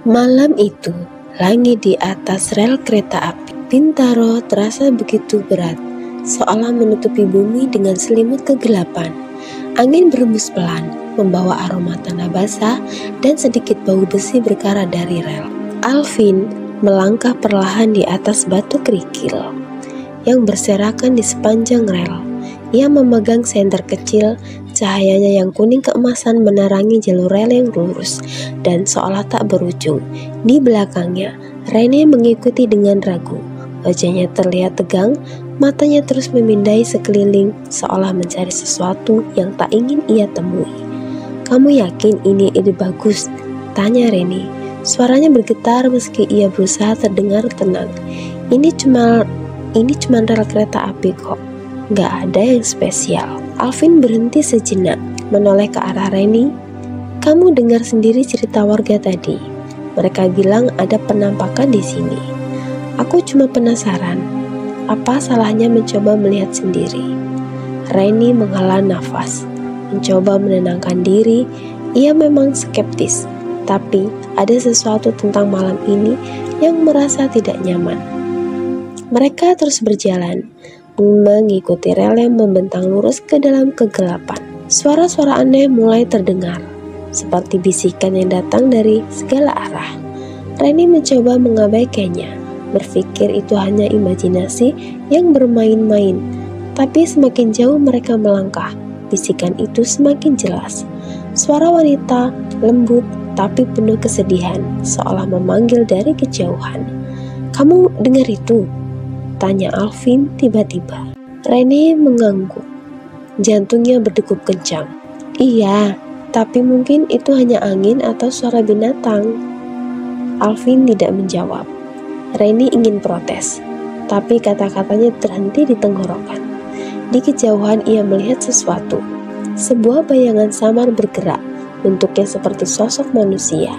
Malam itu, langit di atas rel kereta api Bintaro terasa begitu berat, seolah menutupi bumi dengan selimut kegelapan. Angin berembus pelan, membawa aroma tanah basah dan sedikit bau besi berkarat dari rel. Alvin melangkah perlahan di atas batu kerikil yang berserakan di sepanjang rel. Ia memegang senter kecil, cahayanya yang kuning keemasan menerangi jalur rel yang lurus dan seolah tak berujung. Di belakangnya, Rene mengikuti dengan ragu. Wajahnya terlihat tegang, matanya terus memindai sekeliling seolah mencari sesuatu yang tak ingin ia temui. "Kamu yakin ini ide bagus?" tanya Rene. Suaranya bergetar meski ia berusaha terdengar tenang. Ini cuma rel kereta api kok. Gak ada yang spesial." Alvin berhenti sejenak, menoleh ke arah Rene. "Kamu dengar sendiri cerita warga tadi. Mereka bilang ada penampakan di sini. Aku cuma penasaran, apa salahnya mencoba melihat sendiri?" Rene menghela nafas, mencoba menenangkan diri. Ia memang skeptis, tapi ada sesuatu tentang malam ini yang merasa tidak nyaman. Mereka terus berjalan, mengikuti rel yang membentang lurus ke dalam kegelapan. Suara-suara aneh mulai terdengar, seperti bisikan yang datang dari segala arah. Rene mencoba mengabaikannya, berpikir itu hanya imajinasi yang bermain-main. Tapi semakin jauh mereka melangkah, bisikan itu semakin jelas. Suara wanita lembut tapi penuh kesedihan, seolah memanggil dari kejauhan. "Kamu dengar itu?" tanya Alvin tiba-tiba. Rene mengangguk. Jantungnya berdegup kencang. "Iya, tapi mungkin itu hanya angin atau suara binatang." Alvin tidak menjawab. Rene ingin protes, tapi kata-katanya terhenti di tenggorokan. Di kejauhan ia melihat sesuatu. Sebuah bayangan samar bergerak, bentuknya seperti sosok manusia,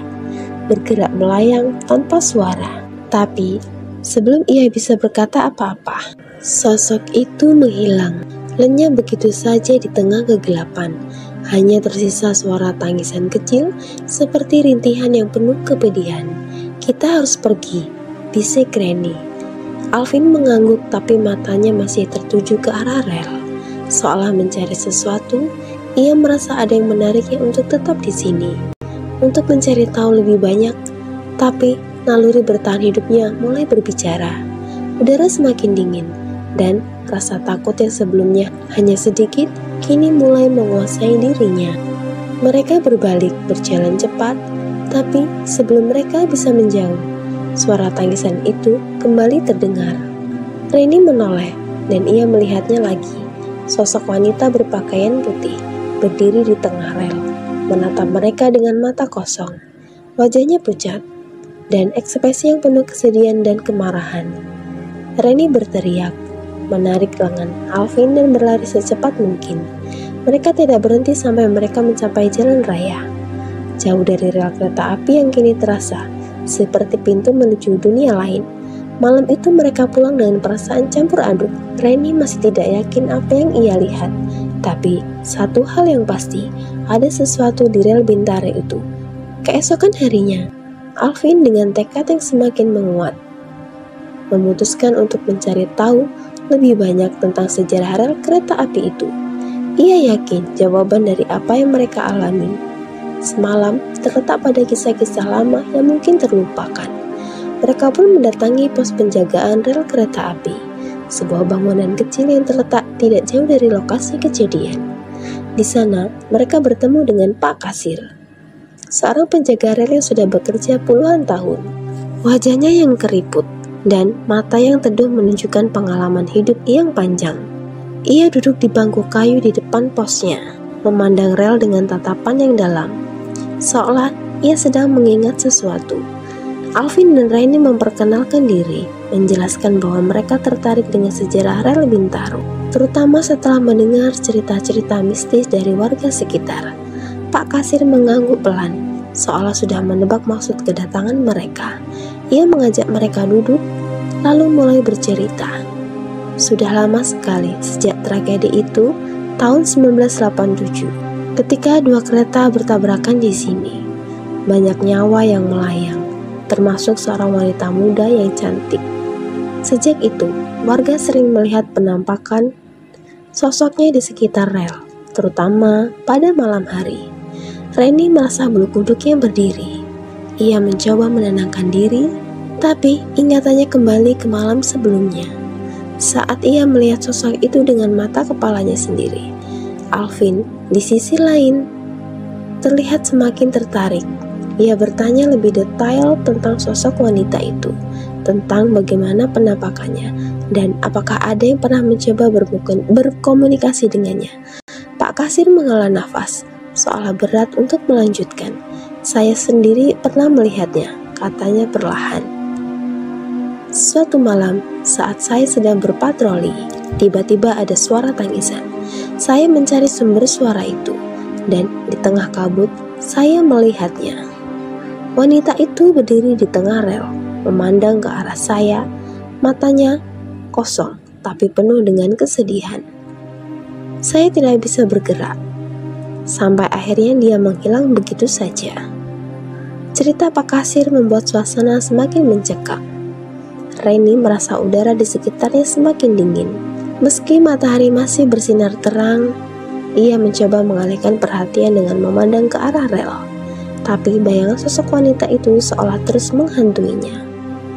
bergerak melayang tanpa suara. Tapi sebelum ia bisa berkata apa-apa, sosok itu menghilang, lenyap begitu saja di tengah kegelapan. Hanya tersisa suara tangisan kecil seperti rintihan yang penuh kepedihan. "Kita harus pergi," bisik Rene. Alvin mengangguk tapi matanya masih tertuju ke arah rel. Seolah mencari sesuatu, ia merasa ada yang menariknya untuk tetap di sini, untuk mencari tahu lebih banyak. Tapi naluri bertahan hidupnya mulai berbicara. Udara semakin dingin, dan rasa takut yang sebelumnya hanya sedikit, kini mulai menguasai dirinya. Mereka berbalik, berjalan cepat, tapi sebelum mereka bisa menjauh, suara tangisan itu kembali terdengar. Rene menoleh, dan ia melihatnya lagi. Sosok wanita berpakaian putih, berdiri di tengah rel, menatap mereka dengan mata kosong. Wajahnya pucat, dan ekspresi yang penuh kesedihan dan kemarahan. Rene berteriak, menarik lengan Alvin dan berlari secepat mungkin. Mereka tidak berhenti sampai mereka mencapai jalan raya. Jauh dari rel kereta api yang kini terasa seperti pintu menuju dunia lain. Malam itu mereka pulang dengan perasaan campur aduk. Rene masih tidak yakin apa yang ia lihat. Tapi satu hal yang pasti, ada sesuatu di rel Bintaro itu. Keesokan harinya, Alvin dengan tekad yang semakin menguat, memutuskan untuk mencari tahu lebih banyak tentang sejarah rel kereta api itu. Ia yakin jawaban dari apa yang mereka alami semalam terletak pada kisah-kisah lama yang mungkin terlupakan. Mereka pun mendatangi pos penjagaan rel kereta api, sebuah bangunan kecil yang terletak tidak jauh dari lokasi kejadian. Di sana, mereka bertemu dengan Pak Kasir, seorang penjaga rel yang sudah bekerja puluhan tahun. Wajahnya yang keriput dan mata yang teduh menunjukkan pengalaman hidup yang panjang. Ia duduk di bangku kayu di depan posnya, memandang rel dengan tatapan yang dalam, seolah ia sedang mengingat sesuatu. Alvin dan Rene memperkenalkan diri, menjelaskan bahwa mereka tertarik dengan sejarah rel Bintaro, terutama setelah mendengar cerita-cerita mistis dari warga sekitar. Pak Kasir mengangguk pelan, seolah sudah menebak maksud kedatangan mereka. Ia mengajak mereka duduk, lalu mulai bercerita. Sudah lama sekali sejak tragedi itu, tahun 1987, ketika dua kereta bertabrakan di sini. Banyak nyawa yang melayang, termasuk seorang wanita muda yang cantik. Sejak itu, warga sering melihat penampakan sosoknya di sekitar rel, terutama pada malam hari. Reni merasa bulu kuduknya berdiri. Ia mencoba menenangkan diri, tapi ingatannya kembali ke malam sebelumnya. Saat ia melihat sosok itu dengan mata kepalanya sendiri, Alvin di sisi lain terlihat semakin tertarik. Ia bertanya lebih detail tentang sosok wanita itu, tentang bagaimana penampakannya, dan apakah ada yang pernah mencoba berkomunikasi dengannya. Pak kasir menghela nafas, seolah berat untuk melanjutkan. Saya sendiri pernah melihatnya, katanya perlahan. Suatu malam, saat saya sedang berpatroli, tiba-tiba ada suara tangisan. Saya mencari sumber suara itu, dan di tengah kabut, saya melihatnya. Wanita itu berdiri di tengah rel, memandang ke arah saya, matanya kosong, tapi penuh dengan kesedihan. Saya tidak bisa bergerak, sampai akhirnya dia menghilang begitu saja. Cerita Pak kasir membuat suasana semakin mencekam. Reni merasa udara di sekitarnya semakin dingin. Meski matahari masih bersinar terang, ia mencoba mengalihkan perhatian dengan memandang ke arah rel. Tapi bayangan sosok wanita itu seolah terus menghantuinya.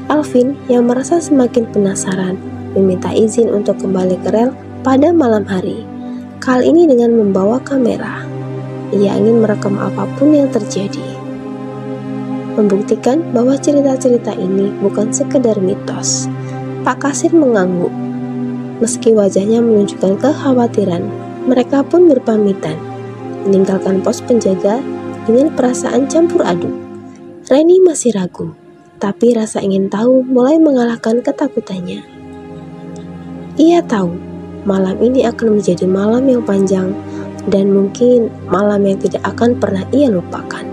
Alvin yang merasa semakin penasaran meminta izin untuk kembali ke rel pada malam hari. Kali ini dengan membawa kamera. Ia ingin merekam apapun yang terjadi, membuktikan bahwa cerita-cerita ini bukan sekedar mitos. Pak kasir mengangguk. Meski wajahnya menunjukkan kekhawatiran, mereka pun berpamitan, meninggalkan pos penjaga dengan perasaan campur aduk. Reni masih ragu, tapi rasa ingin tahu mulai mengalahkan ketakutannya. Ia tahu malam ini akan menjadi malam yang panjang dan mungkin malam yang tidak akan pernah ia lupakan.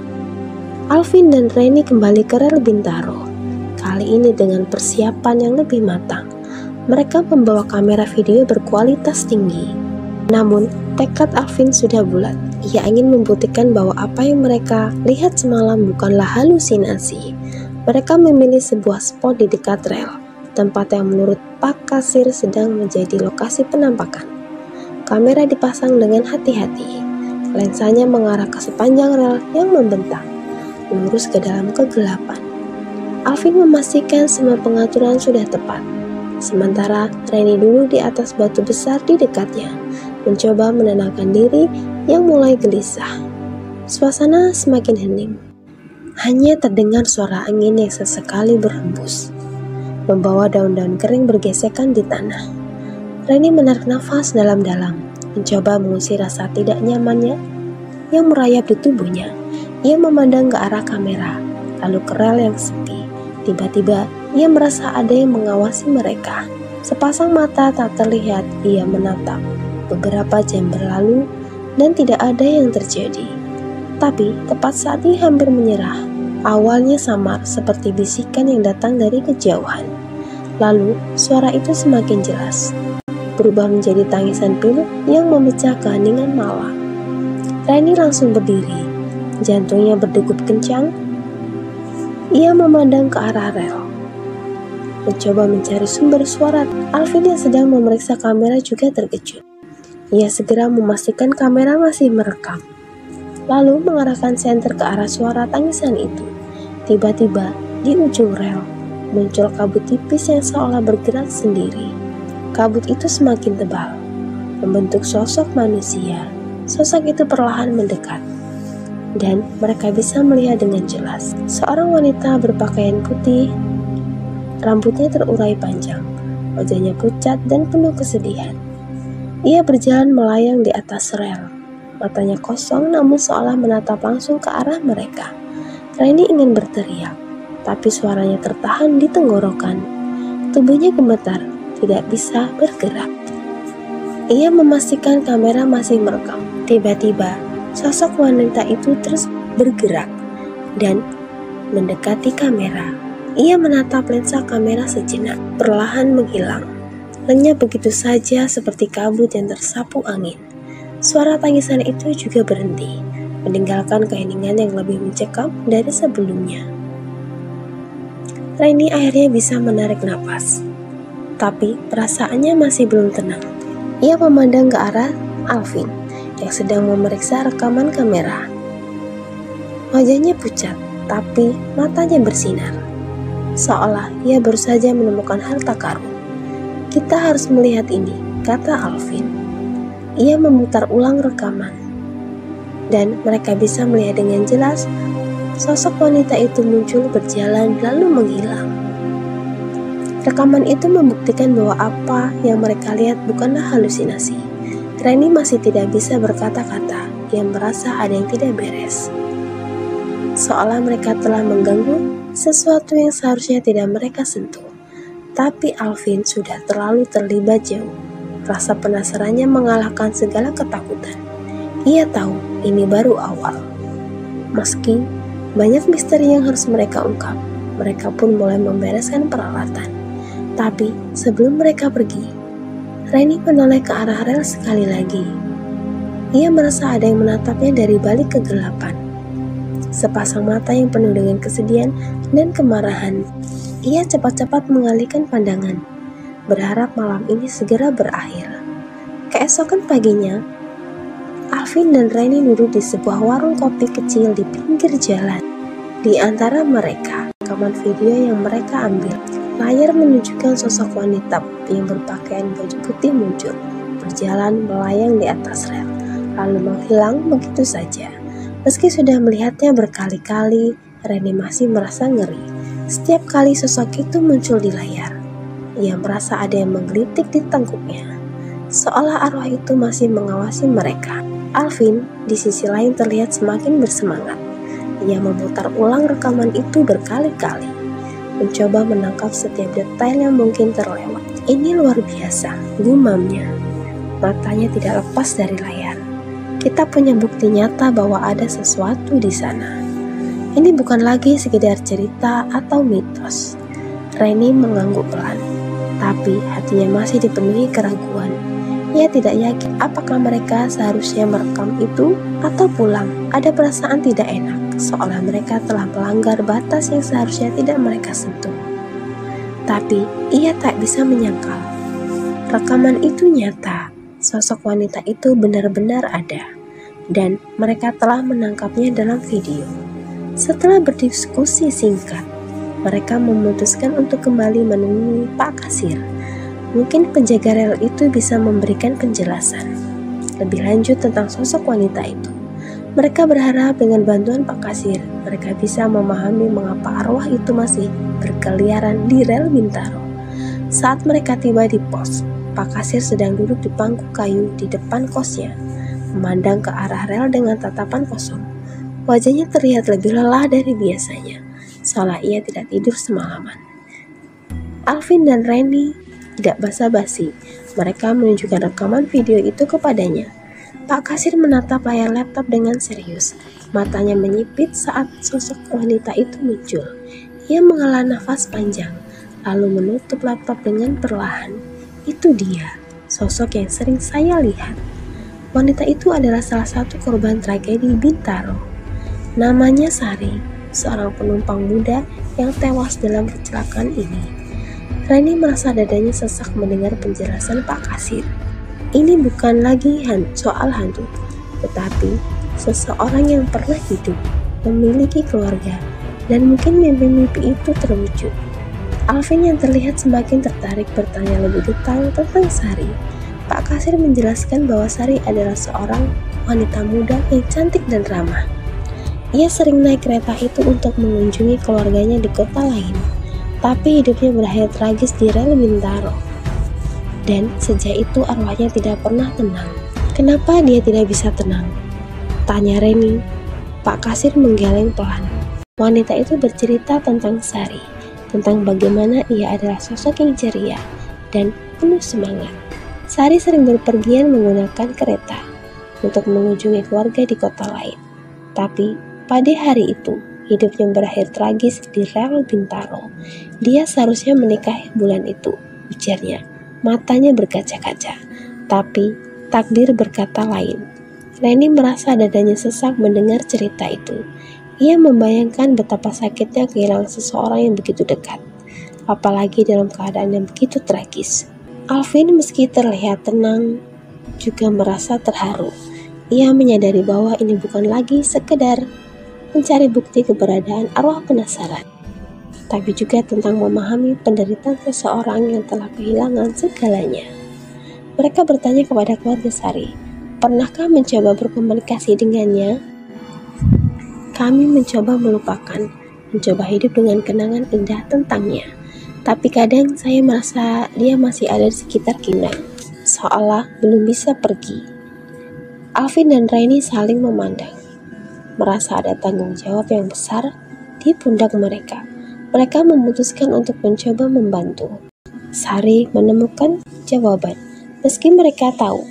Alvin dan Reni kembali ke rel Bintaro, kali ini dengan persiapan yang lebih matang. Mereka membawa kamera video berkualitas tinggi. Namun, tekad Alvin sudah bulat. Ia ingin membuktikan bahwa apa yang mereka lihat semalam bukanlah halusinasi. Mereka memilih sebuah spot di dekat rel, tempat yang menurut Pak kasir sedang menjadi lokasi penampakan. Kamera dipasang dengan hati-hati. Lensanya mengarah ke sepanjang rel yang membentang, lurus ke dalam kegelapan. Alvin memastikan semua pengaturan sudah tepat. Sementara Reni duduk di atas batu besar di dekatnya, mencoba menenangkan diri yang mulai gelisah. Suasana semakin hening. Hanya terdengar suara angin yang sesekali berhembus, membawa daun-daun kering bergesekan di tanah. Reni menarik nafas dalam-dalam, mencoba mengusir rasa tidak nyamannya yang merayap di tubuhnya. Ia memandang ke arah kamera, lalu ke rel yang sepi. Tiba-tiba, ia merasa ada yang mengawasi mereka. Sepasang mata tak terlihat, ia menatap. Beberapa jam berlalu dan tidak ada yang terjadi. Tapi tepat saat ia hampir menyerah, awalnya samar seperti bisikan yang datang dari kejauhan. Lalu suara itu semakin jelas, berubah menjadi tangisan pilu yang memecah keheningan malam. Reni langsung berdiri, jantungnya berdegup kencang. Ia memandang ke arah rel, mencoba mencari sumber suara. Alvin yang sedang memeriksa kamera juga terkejut. Ia segera memastikan kamera masih merekam, lalu mengarahkan senter ke arah suara tangisan itu. Tiba-tiba, di ujung rel, muncul kabut tipis yang seolah bergerak sendiri. Kabut itu semakin tebal, membentuk sosok manusia. Sosok itu perlahan mendekat, dan mereka bisa melihat dengan jelas. Seorang wanita berpakaian putih, rambutnya terurai panjang, wajahnya pucat dan penuh kesedihan. Ia berjalan melayang di atas rel, matanya kosong namun seolah menatap langsung ke arah mereka. Reni ingin berteriak, tapi suaranya tertahan di tenggorokan. Tubuhnya gemetar, tidak bisa bergerak. Ia memastikan kamera masih merekam. Tiba-tiba, sosok wanita itu terus bergerak dan mendekati kamera. Ia menatap lensa kamera sejenak, perlahan menghilang. Lenyap begitu saja seperti kabut yang tersapu angin. Suara tangisan itu juga berhenti, meninggalkan keheningan yang lebih mencekam dari sebelumnya. Reni akhirnya bisa menarik napas. Tapi perasaannya masih belum tenang. Ia memandang ke arah Alvin yang sedang memeriksa rekaman kamera. Wajahnya pucat, tapi matanya bersinar. Seolah ia baru saja menemukan harta karun. Kita harus melihat ini, kata Alvin. Ia memutar ulang rekaman. Dan mereka bisa melihat dengan jelas sosok wanita itu muncul berjalan lalu menghilang. Rekaman itu membuktikan bahwa apa yang mereka lihat bukanlah halusinasi. Reni masih tidak bisa berkata-kata. Ia merasa ada yang tidak beres. Seolah mereka telah mengganggu sesuatu yang seharusnya tidak mereka sentuh. Tapi Alvin sudah terlalu terlibat jauh. Rasa penasarannya mengalahkan segala ketakutan. Ia tahu ini baru awal. Meski banyak misteri yang harus mereka ungkap, mereka pun mulai membereskan peralatan. Tapi sebelum mereka pergi, Reni menoleh ke arah rel sekali lagi. Ia merasa ada yang menatapnya dari balik kegelapan. Sepasang mata yang penuh dengan kesedihan dan kemarahan. Ia cepat-cepat mengalihkan pandangan, berharap malam ini segera berakhir. Keesokan paginya, Alvin dan Reni duduk di sebuah warung kopi kecil di pinggir jalan. Di antara mereka, rekaman video yang mereka ambil. Layar menunjukkan sosok wanita yang berpakaian baju putih muncul, berjalan melayang di atas rel, lalu menghilang begitu saja. Meski sudah melihatnya berkali-kali, Reni masih merasa ngeri. Setiap kali sosok itu muncul di layar, ia merasa ada yang menggelitik di tengkuknya, seolah arwah itu masih mengawasi mereka. Alvin di sisi lain terlihat semakin bersemangat. Ia memutar ulang rekaman itu berkali-kali, mencoba menangkap setiap detail yang mungkin terlewat. Ini luar biasa, gumamnya. Matanya tidak lepas dari layar. Kita punya bukti nyata bahwa ada sesuatu di sana. Ini bukan lagi sekedar cerita atau mitos. Reni mengangguk pelan, tapi hatinya masih dipenuhi keraguan. Ia tidak yakin apakah mereka seharusnya merekam itu atau pulang. Ada perasaan tidak enak, seolah mereka telah melanggar batas yang seharusnya tidak mereka sentuh. Tapi ia tak bisa menyangkal. Rekaman itu nyata, sosok wanita itu benar-benar ada, dan mereka telah menangkapnya dalam video. Setelah berdiskusi singkat, mereka memutuskan untuk kembali menemui Pak Kasir. Mungkin penjaga rel itu bisa memberikan penjelasan lebih lanjut tentang sosok wanita itu. Mereka berharap dengan bantuan Pak Kasir, mereka bisa memahami mengapa arwah itu masih berkeliaran di rel Bintaro. Saat mereka tiba di pos, Pak Kasir sedang duduk di pangku kayu di depan kosnya, memandang ke arah rel dengan tatapan kosong. Wajahnya terlihat lebih lelah dari biasanya, seolah ia tidak tidur semalaman. Alvin dan Reni tidak basa-basi, mereka menunjukkan rekaman video itu kepadanya. Pak Kasir menatap layar laptop dengan serius. Matanya menyipit saat sosok wanita itu muncul. Ia menghela nafas panjang, lalu menutup laptop dengan perlahan. Itu dia, sosok yang sering saya lihat. Wanita itu adalah salah satu korban tragedi Bintaro. Namanya Sari, seorang penumpang muda yang tewas dalam kecelakaan ini. Reni merasa dadanya sesak mendengar penjelasan Pak Kasir. Ini bukan lagi soal hantu, tetapi seseorang yang pernah hidup, memiliki keluarga, dan mungkin mimpi-mimpi itu terwujud. Alvin yang terlihat semakin tertarik bertanya lebih detail tentang Sari. Pak Kasir menjelaskan bahwa Sari adalah seorang wanita muda yang cantik dan ramah. Ia sering naik kereta itu untuk mengunjungi keluarganya di kota lain. Tapi hidupnya berakhir tragis di rel Bintaro. Dan sejak itu arwahnya tidak pernah tenang. Kenapa dia tidak bisa tenang? Tanya Reni. Pak Kasir menggeleng pelan. Wanita itu bercerita tentang Sari, tentang bagaimana ia adalah sosok yang ceria dan penuh semangat. Sari sering berpergian menggunakan kereta untuk mengunjungi keluarga di kota lain. Tapi pada hari itu, hidupnya berakhir tragis di rel Bintaro. Dia seharusnya menikah bulan itu, ujarnya. Matanya berkaca-kaca, tapi takdir berkata lain. Reni merasa dadanya sesak mendengar cerita itu. Ia membayangkan betapa sakitnya kehilangan seseorang yang begitu dekat, apalagi dalam keadaan yang begitu tragis. Alvin meski terlihat tenang, juga merasa terharu. Ia menyadari bahwa ini bukan lagi sekedar mencari bukti keberadaan arwah penasaran, tapi juga tentang memahami penderitaan seseorang yang telah kehilangan segalanya. Mereka bertanya kepada keluarga Sari, pernahkah mencoba berkomunikasi dengannya? Kami mencoba melupakan, mencoba hidup dengan kenangan indah tentangnya. Tapi kadang saya merasa dia masih ada di sekitar kita, seolah belum bisa pergi. Alvin dan Raini saling memandang, merasa ada tanggung jawab yang besar di pundak mereka. Mereka memutuskan untuk mencoba membantu. Sari menemukan jawaban, meski mereka tahu.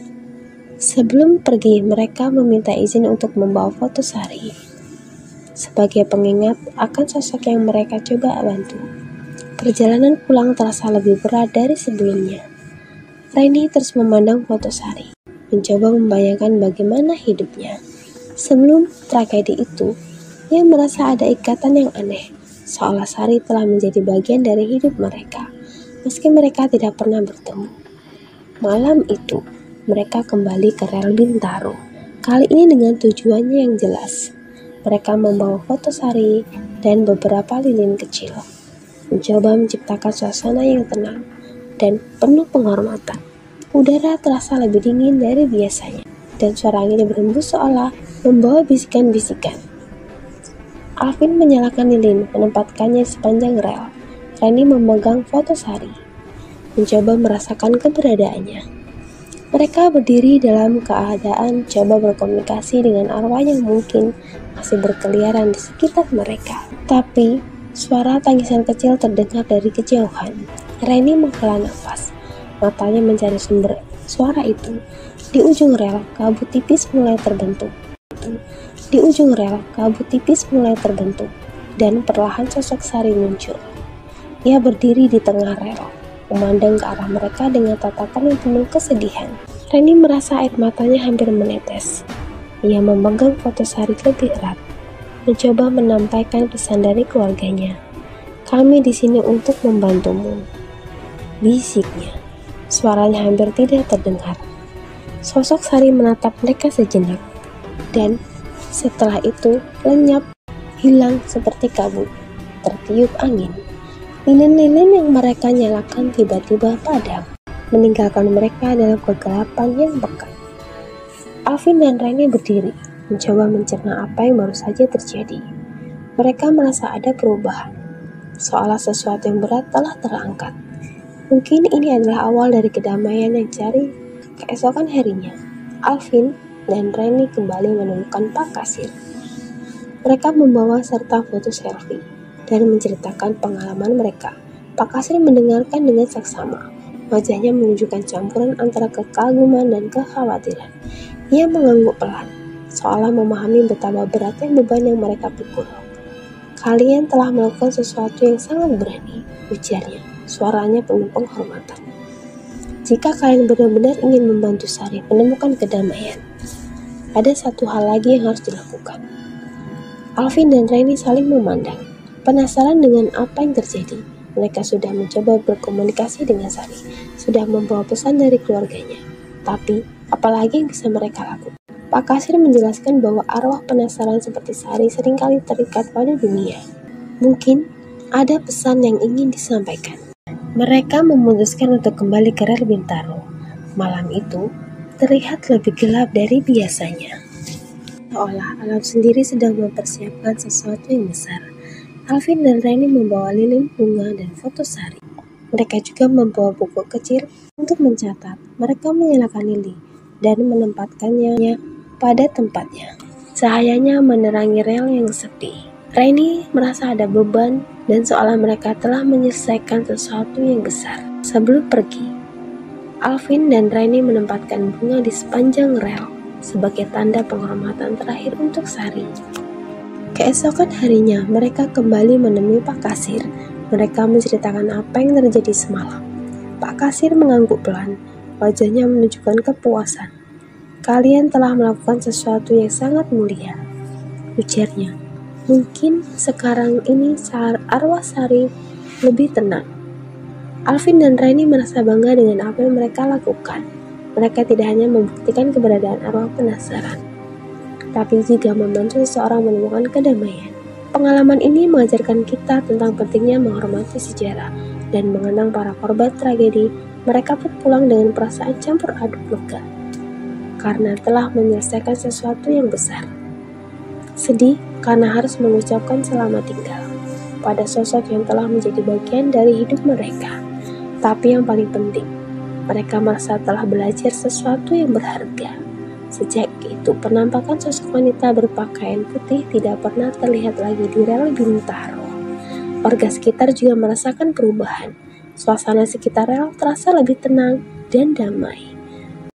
Sebelum pergi, mereka meminta izin untuk membawa foto Sari sebagai pengingat akan sosok yang mereka coba bantu. Perjalanan pulang terasa lebih berat dari sebelumnya. Raini terus memandang foto Sari, mencoba membayangkan bagaimana hidupnya. Sebelum tragedi itu, ia merasa ada ikatan yang aneh, seolah Sari telah menjadi bagian dari hidup mereka, meski mereka tidak pernah bertemu. Malam itu, mereka kembali ke rel Bintaro, kali ini dengan tujuannya yang jelas. Mereka membawa foto Sari dan beberapa lilin kecil, mencoba menciptakan suasana yang tenang dan penuh penghormatan. Udara terasa lebih dingin dari biasanya, dan suara angin berembus seolah membawa bisikan-bisikan. Alvin menyalakan lilin, menempatkannya di sepanjang rel. Raini memegang foto Sari, mencoba merasakan keberadaannya. Mereka berdiri dalam keadaan coba berkomunikasi dengan arwah yang mungkin masih berkeliaran di sekitar mereka. Tapi, suara tangisan kecil terdengar dari kejauhan. Raini menghela nafas, matanya mencari sumber suara itu. Di ujung rel, kabut tipis mulai terbentuk. Dan perlahan sosok Sari muncul. Ia berdiri di tengah rel, memandang ke arah mereka dengan tatapan yang penuh kesedihan. Raini merasa air matanya hampir menetes. Ia memegang foto Sari lebih erat, mencoba menyampaikan pesan dari keluarganya. Kami di sini untuk membantumu, bisiknya. Suaranya hampir tidak terdengar. Sosok Sari menatap mereka sejenak, dan setelah itu lenyap, hilang seperti kabut tertiup angin. Lilin-lilin yang mereka nyalakan tiba-tiba padam, meninggalkan mereka dalam kegelapan yang pekat. Alvin dan Raini berdiri, mencoba mencerna apa yang baru saja terjadi. Mereka merasa ada perubahan, seolah sesuatu yang berat telah terangkat. Mungkin ini adalah awal dari kedamaian yang cari keesokan harinya. Alvin dan Raini kembali menemukan Pak Kasir. Mereka membawa serta foto selfie dan menceritakan pengalaman mereka. Pak Kasir mendengarkan dengan saksama. Wajahnya menunjukkan campuran antara kekaguman dan kekhawatiran. Ia mengangguk pelan, seolah memahami betapa beratnya beban yang mereka pikul. Kalian telah melakukan sesuatu yang sangat berani, ujarnya. Suaranya penuh penghormatan. Jika kalian benar-benar ingin membantu Sari menemukan kedamaian, ada satu hal lagi yang harus dilakukan. Alvin dan Raini saling memandang, penasaran dengan apa yang terjadi. Mereka sudah mencoba berkomunikasi dengan Sari, sudah membawa pesan dari keluarganya. Tapi, apalagi yang bisa mereka lakukan? Pak Kasir menjelaskan bahwa arwah penasaran seperti Sari seringkali terikat pada dunia. Mungkin ada pesan yang ingin disampaikan. Mereka memutuskan untuk kembali ke rel Bintaro. Malam itu terlihat lebih gelap dari biasanya, seolah alam sendiri sedang mempersiapkan sesuatu yang besar. Alvin dan Raini membawa lilin, bunga, dan foto Sari. Mereka juga membawa buku kecil untuk mencatat. Mereka menyalakan lilin dan menempatkannya pada tempatnya. Cahayanya menerangi rel yang sepi. Raini merasa ada beban dan seolah mereka telah menyelesaikan sesuatu yang besar. Sebelum pergi, Alvin dan Raini menempatkan bunga di sepanjang rel sebagai tanda penghormatan terakhir untuk Sari. Keesokan harinya, mereka kembali menemui Pak Kasir. Mereka menceritakan apa yang terjadi semalam. Pak Kasir mengangguk pelan, wajahnya menunjukkan kepuasan. Kalian telah melakukan sesuatu yang sangat mulia, ujarnya. Mungkin sekarang ini arwah Sari lebih tenang. Alvin dan Raini merasa bangga dengan apa yang mereka lakukan. Mereka tidak hanya membuktikan keberadaan arwah penasaran, tapi juga membantu seseorang menemukan kedamaian. Pengalaman ini mengajarkan kita tentang pentingnya menghormati sejarah dan mengenang para korban tragedi. Mereka pun pulang dengan perasaan campur aduk lega, karena telah menyelesaikan sesuatu yang besar. Sedih karena harus mengucapkan selamat tinggal pada sosok yang telah menjadi bagian dari hidup mereka. Tapi yang paling penting, mereka merasa telah belajar sesuatu yang berharga. Sejak itu, penampakan sosok wanita berpakaian putih tidak pernah terlihat lagi di rel Bintaro. Warga sekitar juga merasakan perubahan. Suasana sekitar rel terasa lebih tenang dan damai.